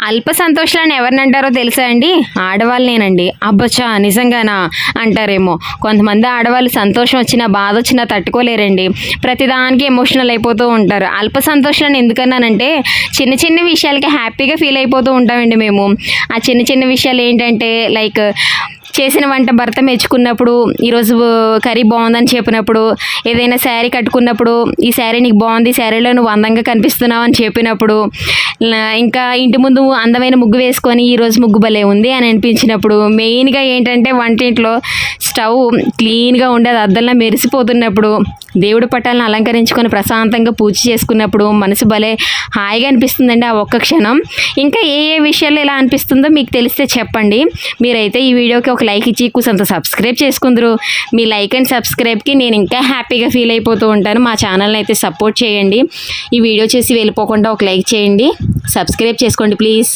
అల్ప సంతోషాలను ఎవరినంటారో తెలుసా అండి? ఆడవాళ్ళనేనండి. అబ్బచ్చా! నిజంగానా అంటారేమో. కొంతమంది ఆడవాళ్ళు సంతోషం వచ్చినా, బాధ వచ్చినా తట్టుకోలేరండి. ప్రతిదానికి ఎమోషనల్ అయిపోతూ ఉంటారు. అల్ప సంతోషాలను ఎందుకన్నానంటే, చిన్న చిన్న విషయాలకి హ్యాపీగా ఫీల్ అయిపోతూ ఉంటామండి మేము. ఆ చిన్న చిన్న విషయాలు ఏంటంటే లైక్ చేసిన వంట భర్త మెచ్చుకున్నప్పుడు, ఈరోజు కర్రీ బాగుందని చెప్పినప్పుడు, ఏదైనా శారీ కట్టుకున్నప్పుడు, ఈ శారీ నీకు బాగుంది, ఈ శారీలో నువ్వు అందంగా కనిపిస్తున్నావు అని చెప్పినప్పుడు, ఇంకా ఇంటి ముందు అందమైన ముగ్గు వేసుకొని ఈరోజు ముగ్గు భలే ఉంది అని అనిపించినప్పుడు, మెయిన్గా ఏంటంటే వంటింట్లో స్టవ్ క్లీన్గా ఉండేది అద్దంలా మెరిసిపోతున్నప్పుడు, దేవుడి పటాలను అలంకరించుకొని ప్రశాంతంగా పూజ చేసుకున్నప్పుడు మనసు భలే హాయిగా అనిపిస్తుందండి ఆ ఒక్క క్షణం. ఇంకా ఏ ఏ విషయాల్లో ఇలా అనిపిస్తుందో మీకు తెలిస్తే చెప్పండి. మీరైతే ఈ వీడియోకి ఒక లైక్ ఇచ్చి కొంత సబ్స్క్రైబ్ చేసుకుందరు. మీ లైక్ అండ్ సబ్స్క్రైబ్కి నేను ఇంకా హ్యాపీగా ఫీల్ అయిపోతూ ఉంటాను. మా ఛానల్ని అయితే సపోర్ట్ చేయండి. ఈ వీడియో చేసి వెళ్ళిపోకుండా ఒక లైక్ చేయండి, సబ్స్క్రైబ్ చేసుకోండి ప్లీజ్.